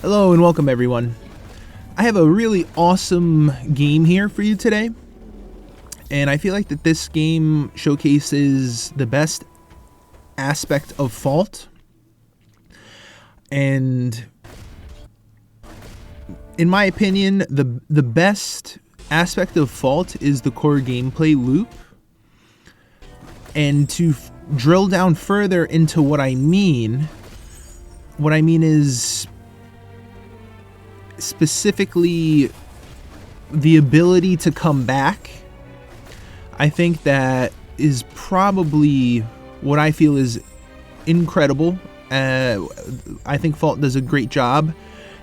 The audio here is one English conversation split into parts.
Hello and welcome everyone. I have a really awesome game here for you today. And I feel like that this game showcases the best aspect of Fault. And in my opinion, the best aspect of Fault is the core gameplay loop. And to drill down further into what I mean is specifically the ability to come back. I think that is probably what I feel is incredible. I think Fault does a great job,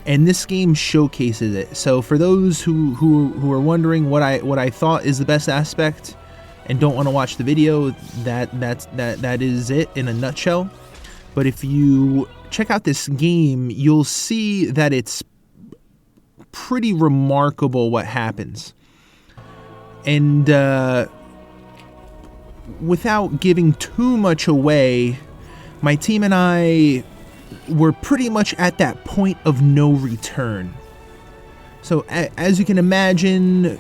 and this game showcases it. So for those who are wondering what I thought is the best aspect and don't want to watch the video, that is it in a nutshell. But if you check out this game, you'll see that it's pretty remarkable what happens. And without giving too much away, my team and I were pretty much at that point of no return. So as you can imagine,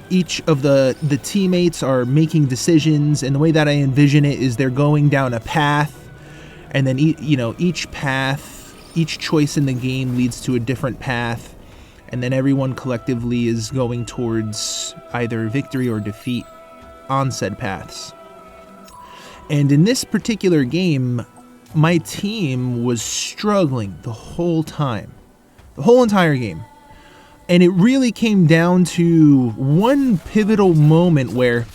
each of the teammates are making decisions, and the way that I envision it is they're going down a path, and then each choice in the game leads to a different path. And then everyone collectively is going towards either victory or defeat on said paths. And in this particular game, my team was struggling the whole time. The whole entire game. And it really came down to one pivotal moment where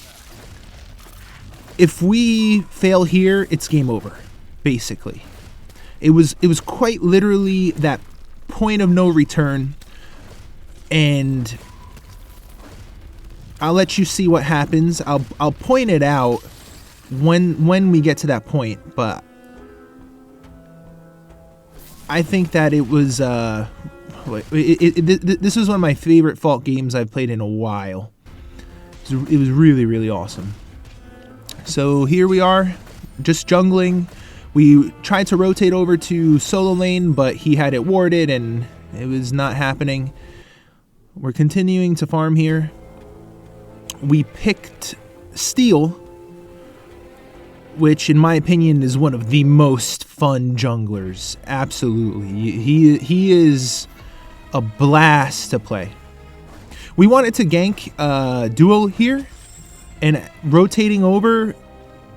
if we fail here, it's game over, basically. It was quite literally that point of no return. And I'll let you see what happens. I'll point it out when we get to that point, but I think that it was this is one of my favorite Fault games I've played in a while. It was really, really awesome. So here we are, just jungling. We tried to rotate over to solo lane, but he had it warded and it was not happening. We're continuing to farm here. We picked Steel, which in my opinion is one of the most fun junglers. Absolutely. He is a blast to play. We wanted to gank duo here, and rotating over,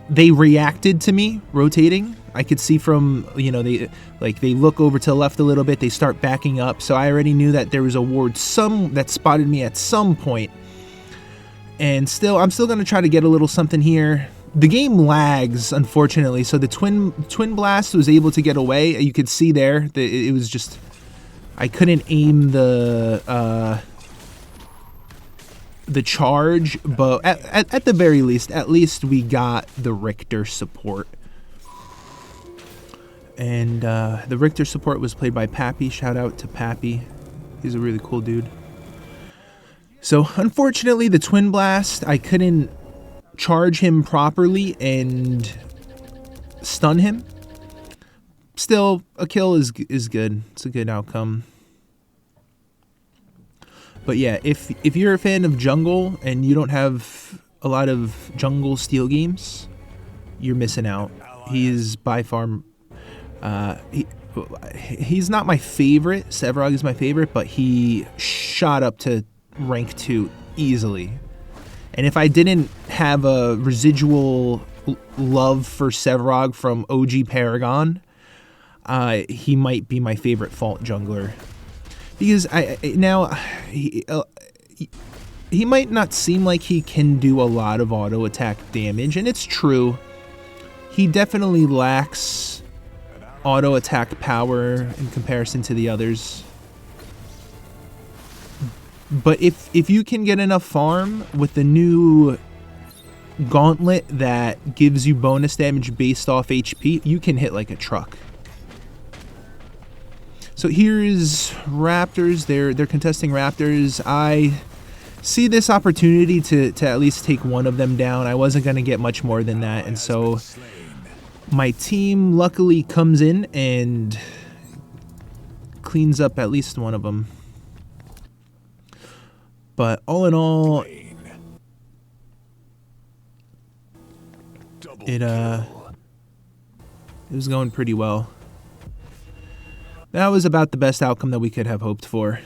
they reacted to me rotating. I could see from, they look over to the left a little bit, they start backing up. So I already knew that there was a ward that spotted me at some point. And I'm still going to try to get a little something here. The game lags, unfortunately. So the twin blast was able to get away. You could see there that it was just, I couldn't aim the charge, but at the very least, at least we got the Richter support. And the Richter support was played by Pappy. Shout out to Pappy. He's a really cool dude. So unfortunately, the Twin Blast, I couldn't charge him properly and stun him. Still, a kill is good. It's a good outcome. But yeah, if you're a fan of jungle and you don't have a lot of jungle Steel games, you're missing out. He is by far... he's not my favorite. Sevarog is my favorite, but he shot up to rank 2 easily. And if I didn't have a residual love for Sevarog from OG Paragon, he might be my favorite Fault jungler. Because he might not seem like he can do a lot of auto attack damage, and it's true. He definitely lacks auto attack power in comparison to the others. But if you can get enough farm with the new gauntlet that gives you bonus damage based off HP, you can hit like a truck. So here is Raptors. They're contesting Raptors. I see this opportunity to at least take one of them down. I wasn't going to get much more than that, and so my team luckily comes in and cleans up at least one of them. But all in all, it was going pretty well. That was about the best outcome that we could have hoped for.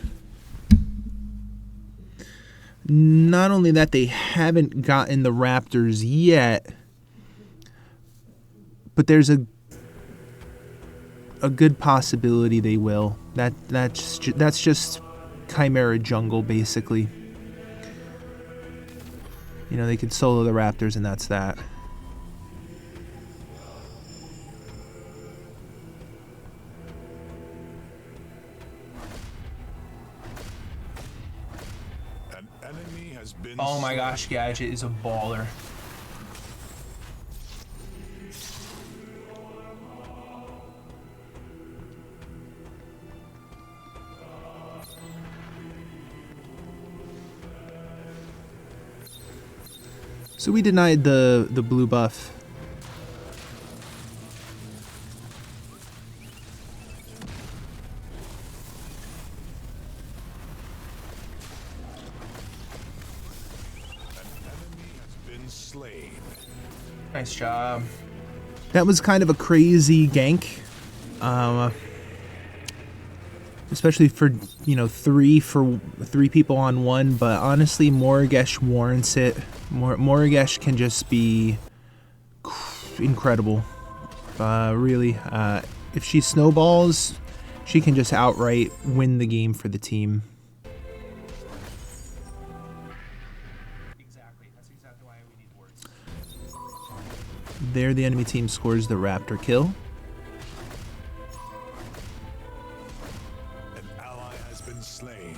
Not only that, they haven't gotten the Raptors yet, but there's a good possibility they will. That's just Chimera Jungle, basically. You know, they could solo the Raptors, and that's that. An enemy has been Oh my gosh, Gadget is a baller. So we denied the blue buff. slain. Nice job. That was kind of a crazy gank. Especially for, you know, three people on one, but honestly Morigesh warrants it. Morigesh can just be incredible. Really, if she snowballs, she can just outright win the game for the team. Exactly. That's exactly why we need words. There, the enemy team scores the Raptor kill. An ally has been slain.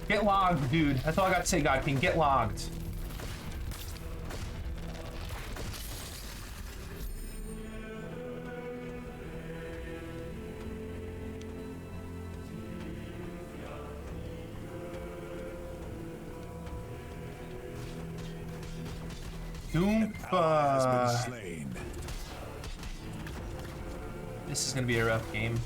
Get logged, dude. That's all I got to say, God King. Get logged. Doompa. This is gonna be a rough game.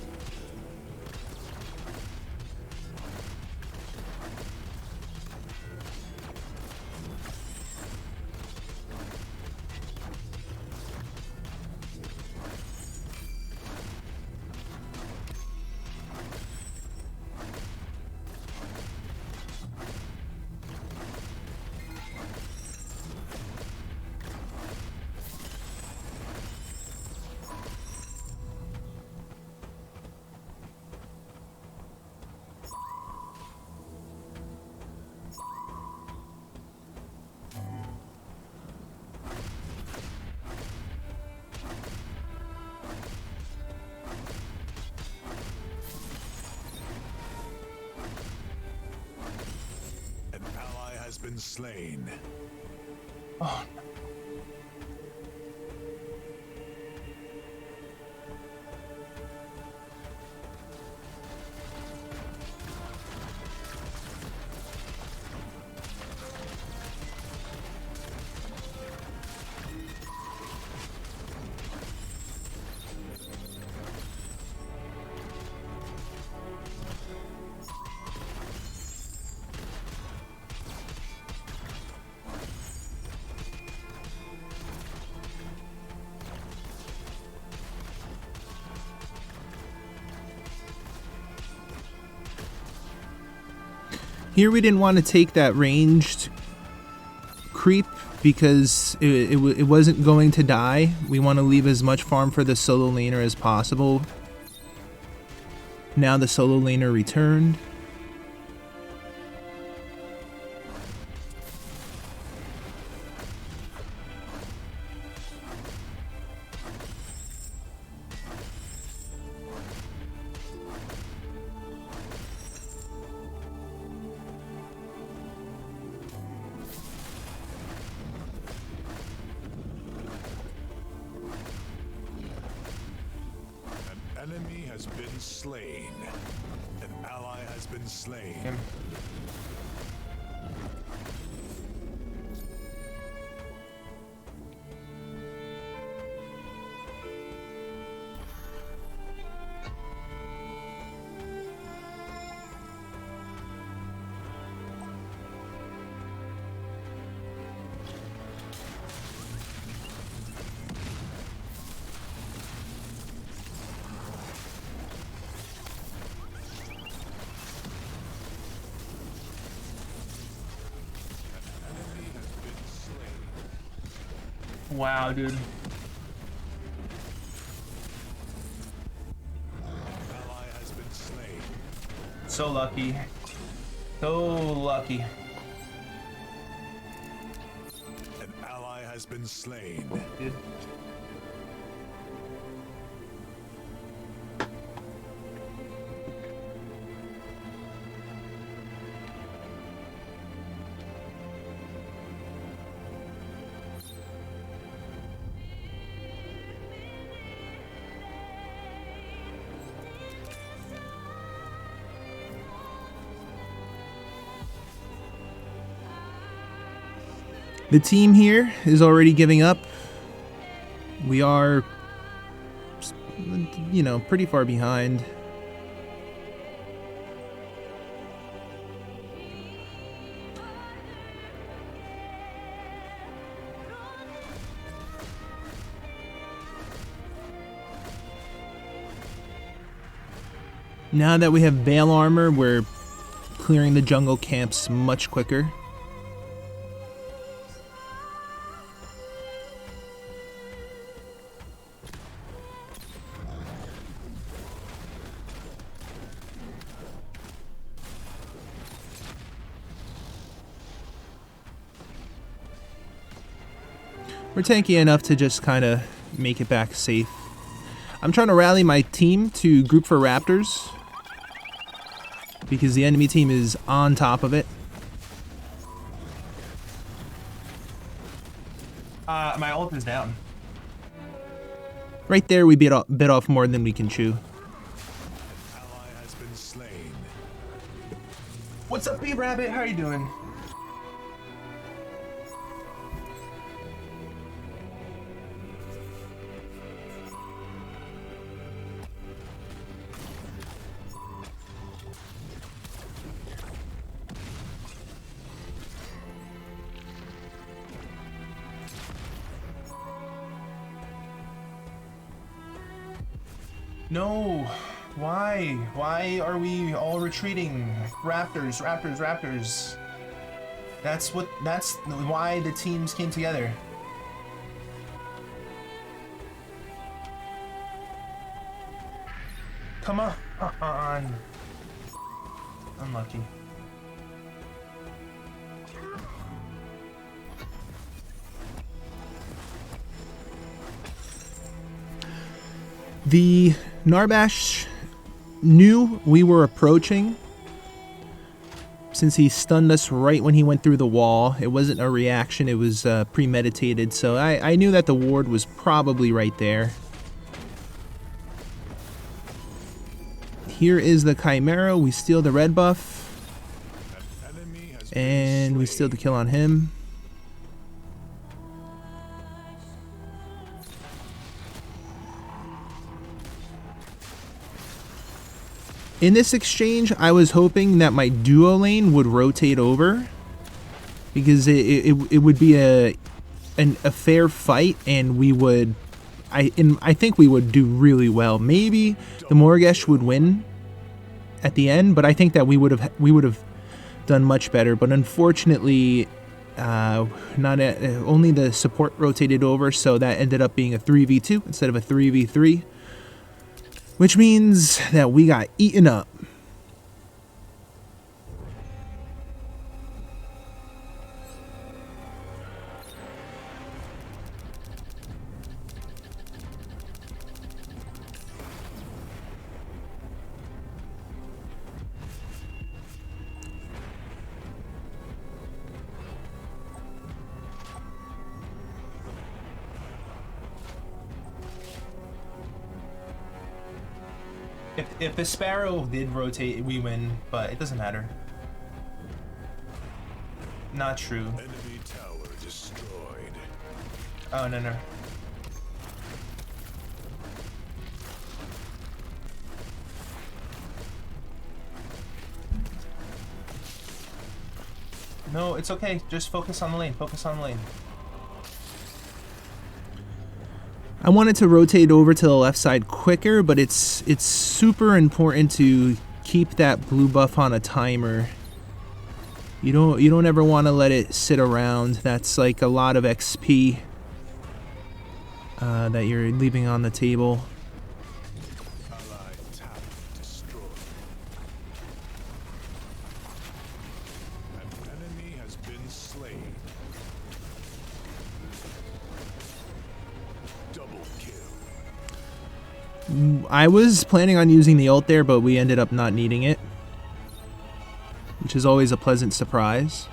Been slain. Oh. Here we didn't want to take that ranged creep because it wasn't going to die. We want to leave as much farm for the solo laner as possible. Now the solo laner returned. enemy has been slain. An ally has been slain. Wow, dude. Ally has been slain. So lucky. So lucky. An ally has been slain. Dude. The team here is already giving up. We are, you know, pretty far behind. Now that we have Veil Armor, we're clearing the jungle camps much quicker. We're tanky enough to just kind of make it back safe. I'm trying to rally my team to group for Raptors because the enemy team is on top of it. My ult is down. Right there, we bit off more than we can chew. Ally has been slain. What's up, B-Rabbit? How are you doing? No, why? Why are we all retreating? Raptors, Raptors, Raptors. That's why the teams came together. Come on. Unlucky. The Narbash knew we were approaching since he stunned us right when he went through the wall. It wasn't a reaction, it was premeditated, so I knew that the ward was probably right there. Here is the Chimera. We steal the red buff, Enemy has and we steal the kill on him. In this exchange, I was hoping that my duo lane would rotate over because it would be a fair fight, and we would I think we would do really well. Maybe the Morgesh would win at the end, but I think that we would have done much better. But unfortunately, only the support rotated over, so that ended up being a 3v2 instead of a 3v3. Which means that we got eaten up. If the Sparrow did rotate, we win, but it doesn't matter. Not true. Enemy tower destroyed. Oh, no, no. No, it's okay. Just focus on the lane. Focus on the lane. I wanted to rotate over to the left side quicker, but it's super important to keep that blue buff on a timer. You don't ever want to let it sit around. That's like a lot of XP that you're leaving on the table. Allied tower destroyed. An enemy has been slain. Double kill. I was planning on using the ult there, but we ended up not needing it, which is always a pleasant surprise.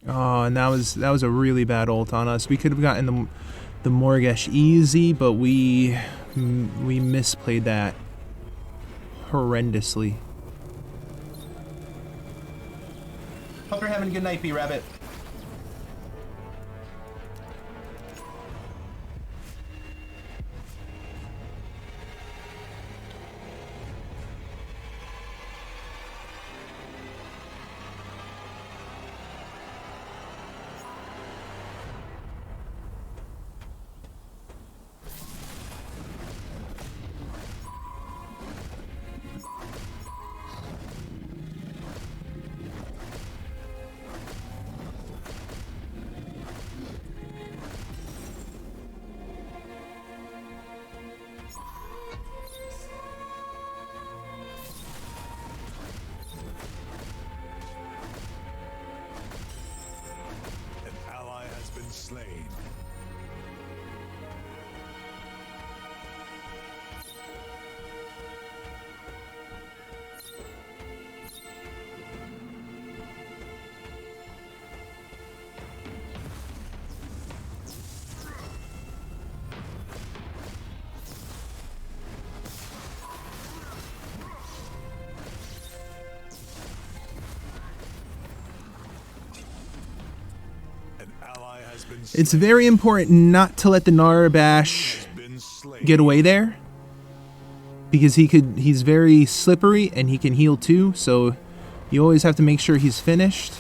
Oh, and that was a really bad ult on us. We could have gotten the Morgesh easy, but we misplayed that horrendously. Hope you're having a good night, B-Rabbit. An ally has been slain. An ally has been slain. It's very important not to let the Narabash Been slain. get away there, because he's very slippery and he can heal too, so you always have to make sure he's finished.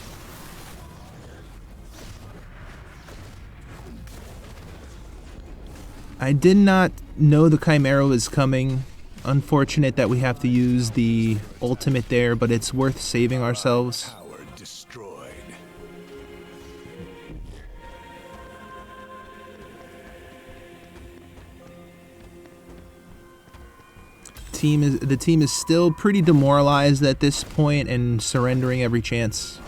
I did not know the Chimera was coming. Unfortunate that we have to use the ultimate there, but it's worth saving ourselves. Tower destroyed. The team is still pretty demoralized at this point and surrendering every chance.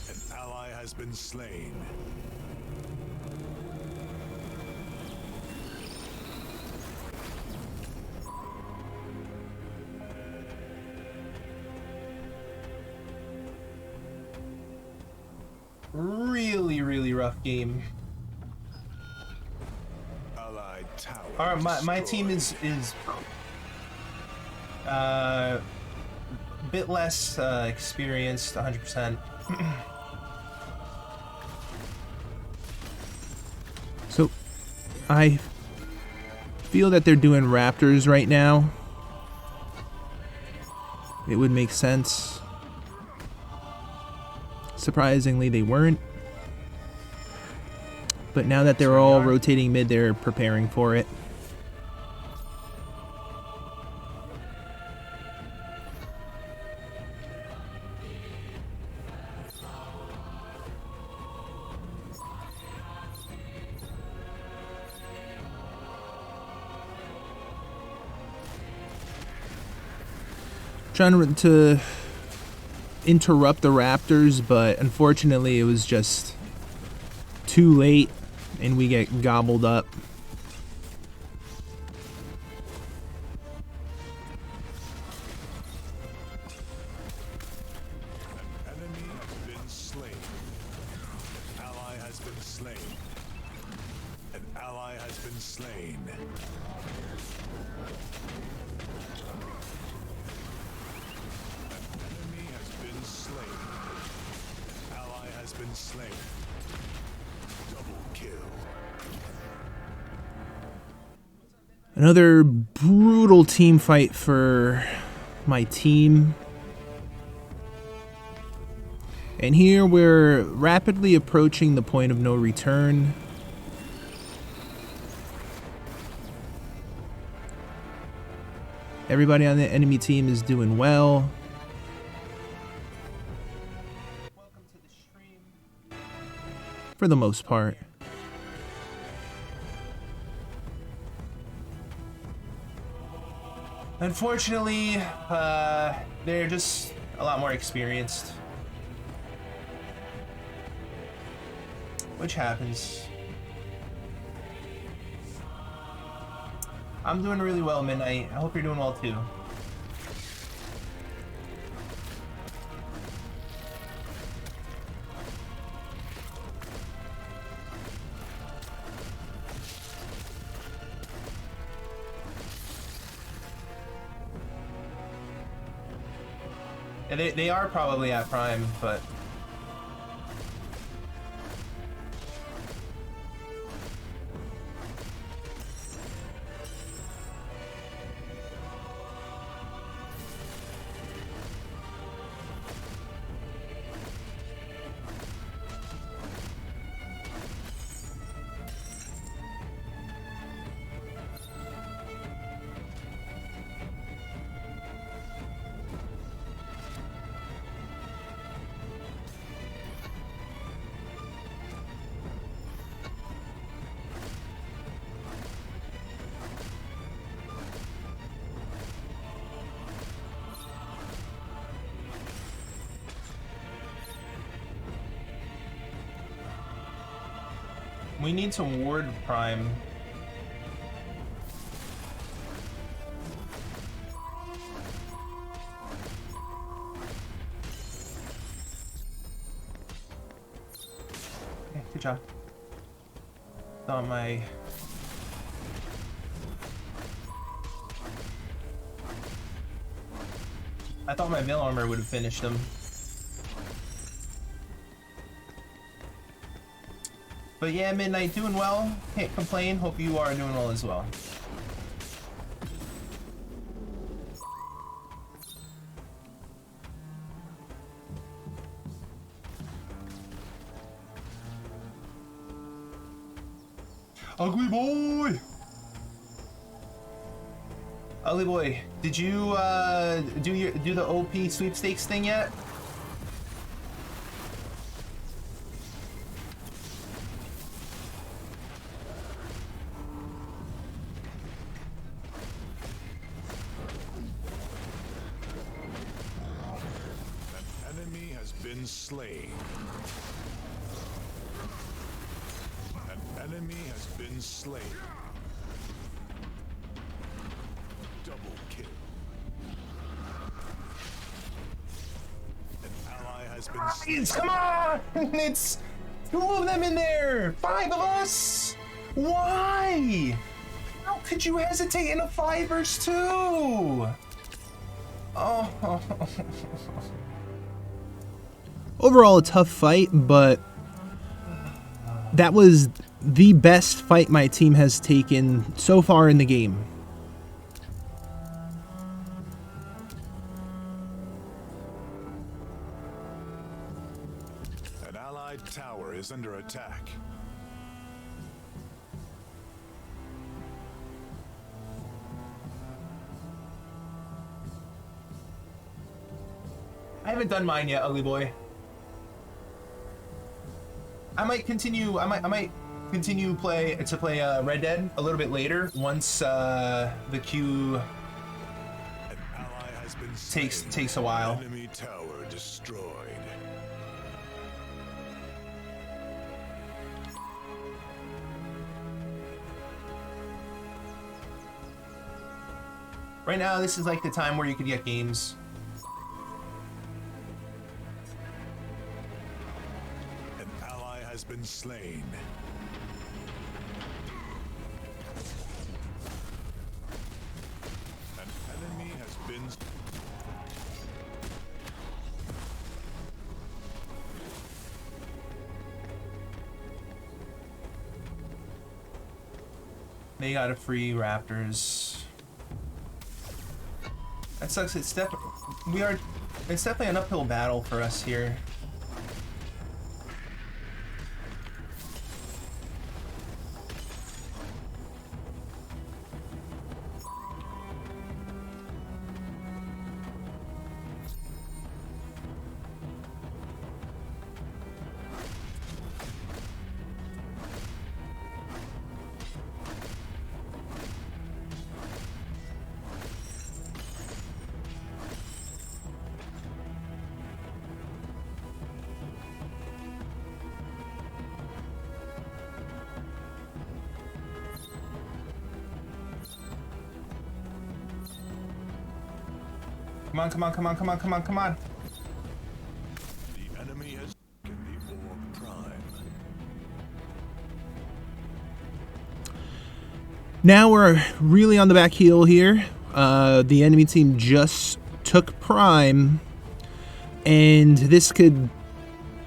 An ally has been slain. Really, really rough game. Allied tower. All right, my team is bit less experienced, 100%. So, I feel that they're doing Raptors right now. It would make sense. Surprisingly, they weren't. But now that they're all rotating mid, they're preparing for it. Trying to interrupt the Raptors, but unfortunately it was just too late and we get gobbled up. An enemy has been slain. An ally has been slain. An ally has been slain. Enemy has been slain. Ally has been slain. Double kill. Another brutal team fight for my team. And here we're rapidly approaching the point of no return. Everybody on the enemy team is doing well. Welcome to the stream. For the most part. Unfortunately, they're just a lot more experienced. Which happens. I'm doing really well, Midnight. I hope you're doing well too. And they are probably at prime, but we need to ward prime. Okay, good job. Thought my Veil Armor would have finished him. But yeah, Midnight, doing well. Can't complain. Hope you are doing well as well. Ugly boy! Ugly boy, did you do the OP sweepstakes thing yet? Slain. An enemy has been slain. Double kill. An ally has been slain. Come on! It's 2 of them in there! 5 of us! Why? How could you hesitate in a 5 versus 2? Oh. Overall, a tough fight, but that was the best fight my team has taken so far in the game. An allied tower is under attack. I haven't done mine yet, Ugly Boy. I might continue to play Red Dead a little bit later once the queue An ally has been takes a while. Enemy tower destroyed. Right now, this is like the time where you could get games. An ally has been slain. An enemy has been. They got a free Raptors. That sucks. It's definitely an uphill battle for us here. Come on, come on, come on, come on, come on, come on. The enemy has taken the orb prime. Now we're really on the back heel here. The enemy team just took Prime, and this could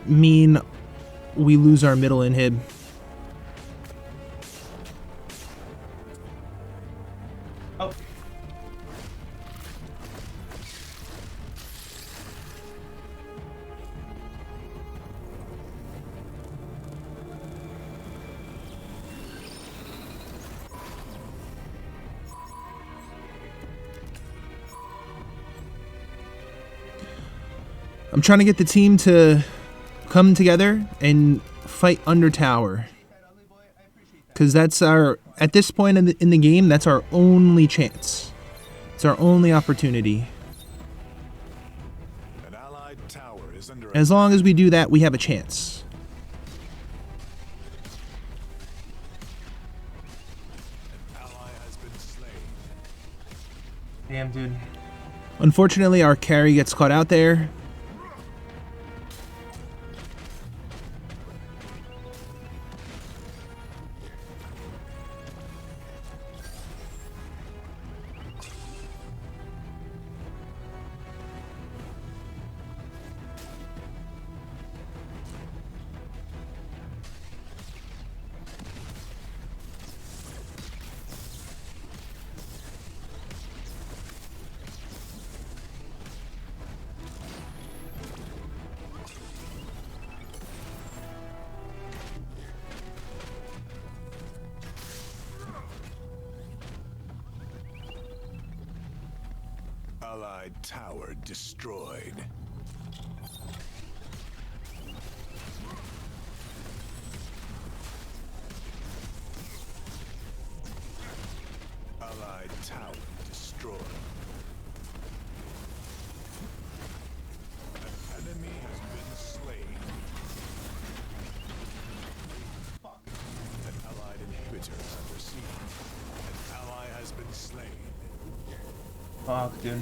mean we lose our middle inhib. Oh. I'm trying to get the team to come together and fight under tower, because that's our, at this point in the game, that's our only chance. It's our only opportunity. An allied tower is under As long as we do that, we have a chance. An ally has been slain. Damn, dude. Unfortunately, our carry gets caught out there. Allied tower destroyed. Allied tower destroyed. An enemy has been slain. An allied inhibitor is under siege. An ally has been slain. Fuck, dude.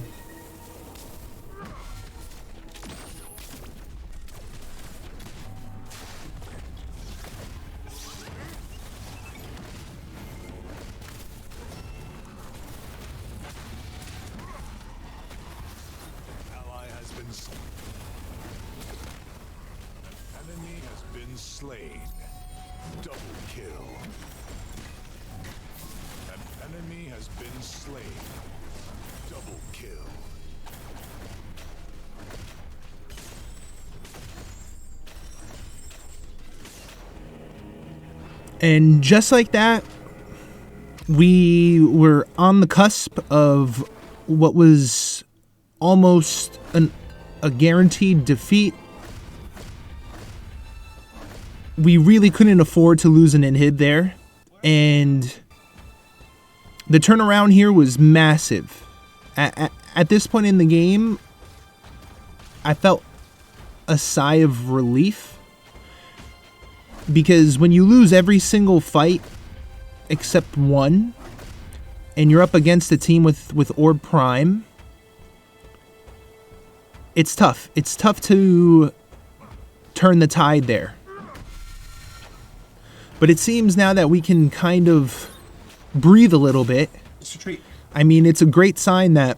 Enemy has been slain. Double kill. An enemy has been slain. Double kill. And just like that, we were on the cusp of what was almost a guaranteed defeat. We really couldn't afford to lose an inhib there, and the turnaround here was massive. at this point in the game, I felt a sigh of relief. Because when you lose every single fight except one, and you're up against a team with Orb Prime, it's tough. It's tough to turn the tide there. But it seems now that we can kind of breathe a little bit. Just retreat. I mean, it's a great sign that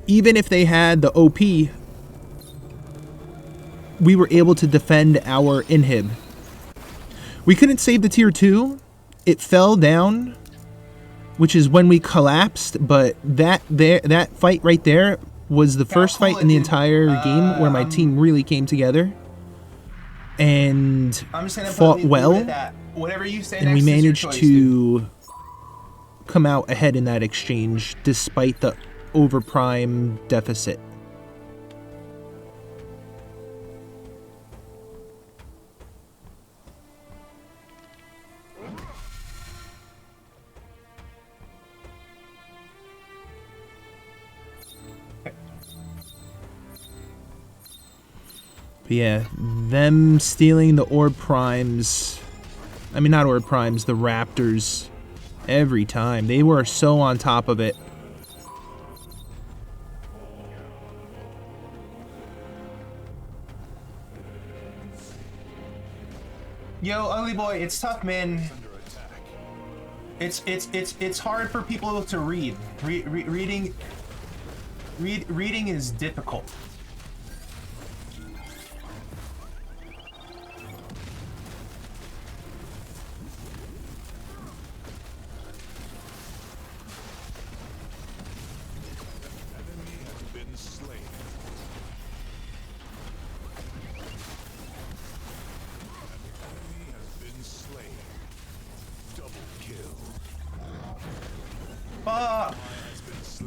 even if they had the OP, we were able to defend our inhib. We couldn't save the tier 2. It fell down, which is when we collapsed, but that fight right there was the first fight in the entire game where my team really came together and I'm just gonna fought leave it well, at that. Whatever you say and next we is your managed choice, dude. to come out ahead in that exchange despite the overprime deficit. But yeah, them stealing the Orb Primes, I mean not Orb Primes, the Raptors, every time. They were so on top of it. Yo, Ugly Boy, it's tough, man. It's hard for people to read. Reading is difficult.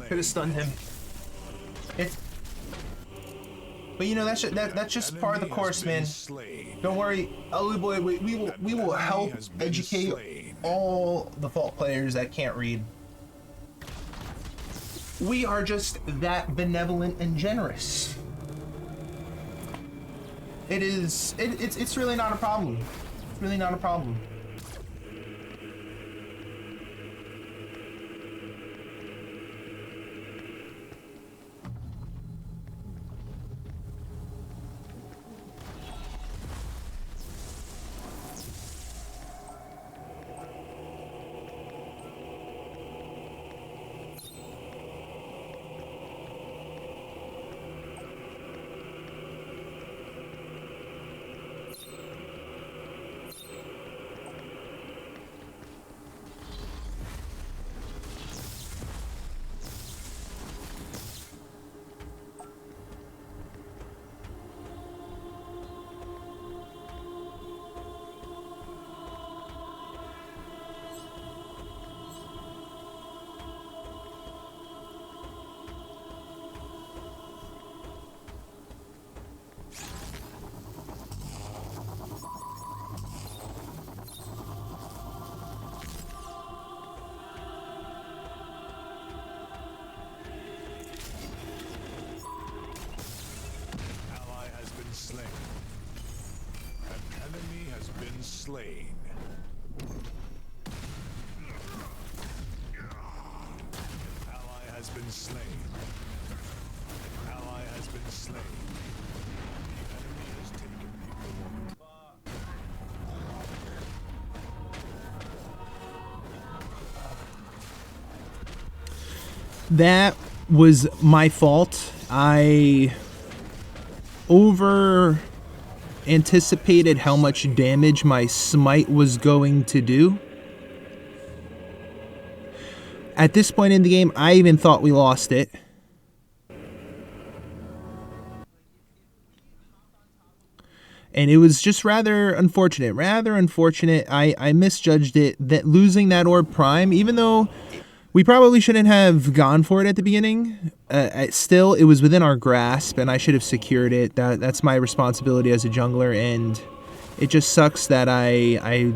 Could have stunned him. But you know that's just part of the course, man. Don't worry, Ugly Boy. We will help educate all the Fault players that can't read. We are just that benevolent and generous. It's really not a problem. It's really not a problem. Slain. Ally has been slain. Ally has been slain. The enemy has taken the That was my fault. I anticipated how much damage my smite was going to do. At this point in the game, I even thought we lost it. And it was just rather unfortunate. I misjudged it, that losing that Orb Prime, even though we probably shouldn't have gone for it at the beginning. Still, it was within our grasp, and I should have secured it. That's my responsibility as a jungler, and it just sucks that I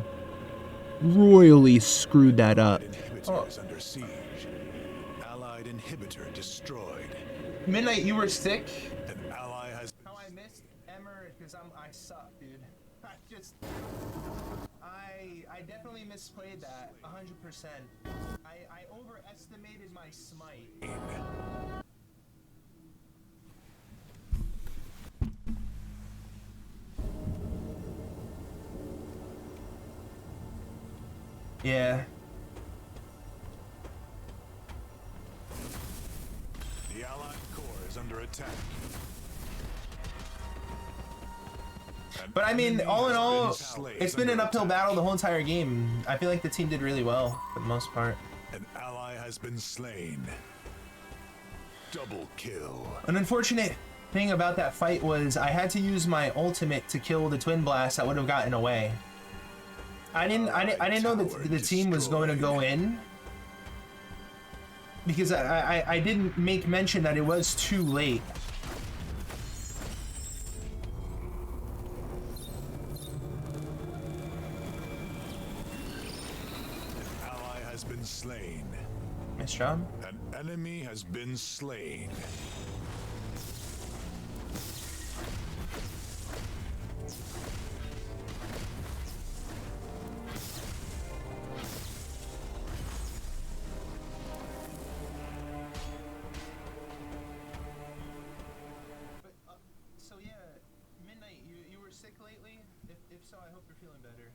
royally screwed that up. inhibitor is under siege. Allied inhibitor Midnight, you were sick. An ally has How I missed Emmer because I suck, dude. I definitely misplayed that 100%. I overestimated my smite. Yeah. The allied core is under attack. But I mean, all in all, slain. it's been an uphill battle the whole entire game. I feel like the team did really well for the most part. An ally has been slain. Double kill. An unfortunate thing about that fight was I had to use my ultimate to kill the twin blast that would have gotten away. I didn't know that the team was going to go in because I didn't make mention that it was too late. An ally has been slain. Nice job. An enemy has been slain. So yeah, Midnight, you were sick lately? If so, I hope you're feeling better.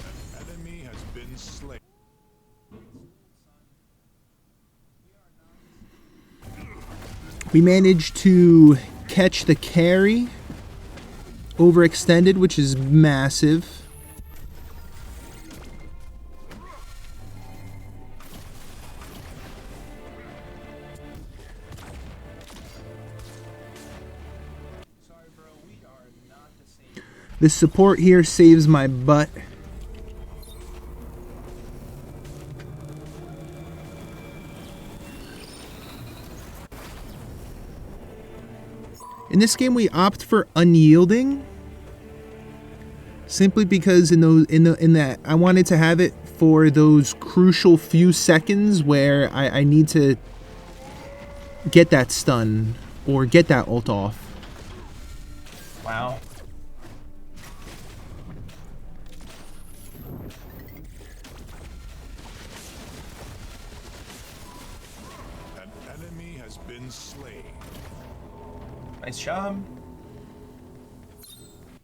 An enemy has been slain. We managed to catch the carry. Overextended, which is massive. Sorry, bro, we are not the same. The support here saves my butt. In this game, we opt for unyielding, simply because in that I wanted to have it for those crucial few seconds where I need to get that stun or get that ult off. Wow. An enemy has been slain. Nice job.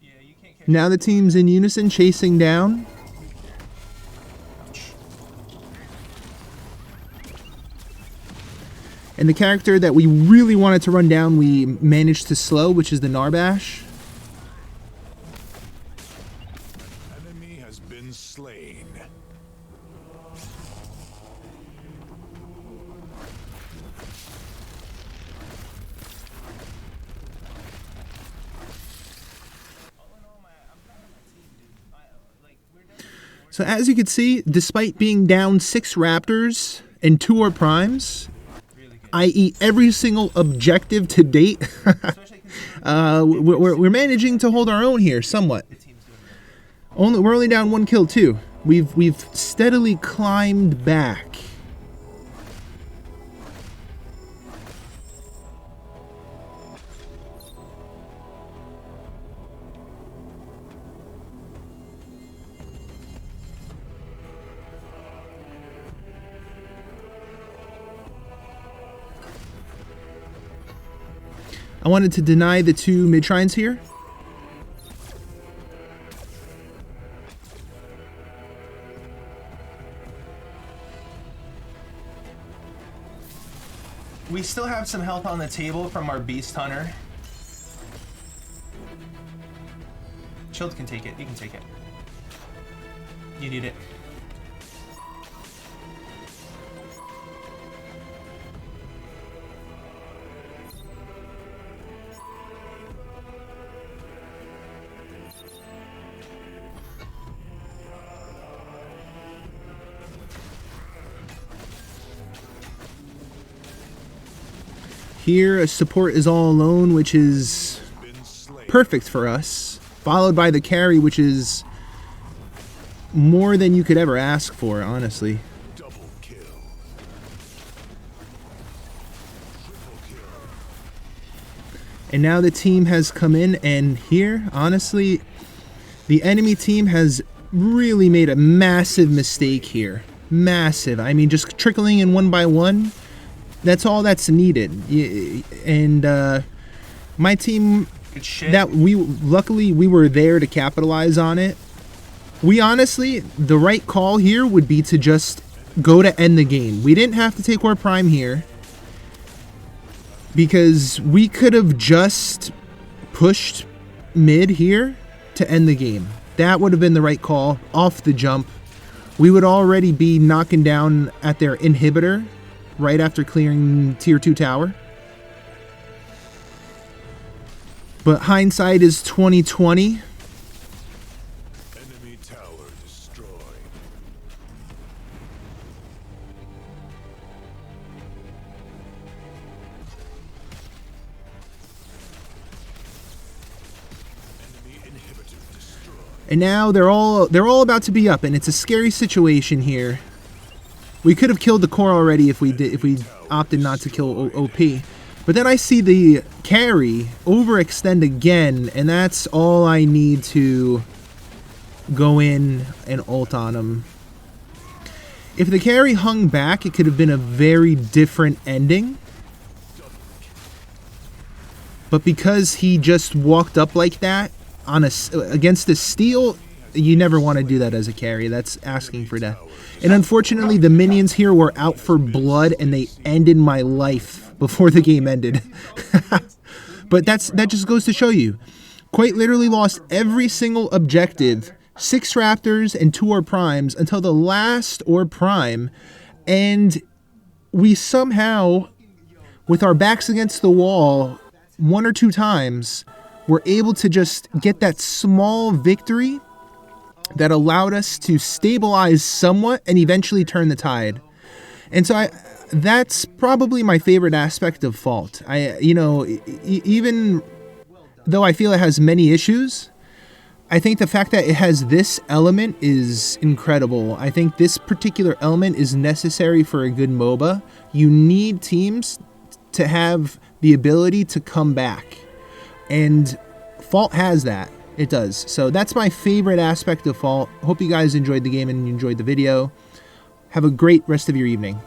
Yeah, you can't catch Now the team's in unison, chasing down. And the character that we really wanted to run down, we managed to slow, which is the Narbash. Enemy has been slain. So as you can see, despite being down 6 Raptors and 2 Orb Primes, i.e. every single objective to date, we're managing to hold our own here somewhat. We're only down 1 kill too. We've steadily climbed back. I wanted to deny the 2 mid shrines here. We still have some health on the table from our Beast Hunter. Shield can take it. You can take it. You need it. Here, a support is all alone, which is perfect for us. Followed by the carry, which is more than you could ever ask for, honestly. Double kill. Triple kill. And now the team has come in, and here, honestly, the enemy team has really made a massive mistake here. Massive. I mean, just trickling in one by one, that's all that's needed. And my team, Good shit. that luckily we were there to capitalize on it. We honestly, the right call here would be to just go to end the game. We didn't have to take our prime here, because we could have just pushed mid here to end the game. That would have been the right call off the jump. We would already be knocking down at their inhibitor right after clearing tier 2 tower. But hindsight is 2020. Enemy tower destroyed. Enemy inhibitor destroyed. And now they're all about to be up, and it's a scary situation here. We could have killed the core already if we opted not to kill OP. But then I see the carry overextend again, and that's all I need to go in and ult on him. If the carry hung back, it could have been a very different ending. But because he just walked up like that on against a steal, you never want to do that as a carry. That's asking for death. And unfortunately, the minions here were out for blood, and they ended my life before the game ended. But that just goes to show you. Quite literally lost every single objective, 6 Raptors and 2 Orb Primes until the last Orb Prime, and we somehow, with our backs against the wall 1 or 2 times, were able to just get that small victory that allowed us to stabilize somewhat and eventually turn the tide. And so that's probably my favorite aspect of Fault. Even though I feel it has many issues, I think the fact that it has this element is incredible. I think this particular element is necessary for a good MOBA. You need teams to have the ability to come back. And Fault has that. It does. So that's my favorite aspect of Fault. Hope you guys enjoyed the game and enjoyed the video. Have a great rest of your evening.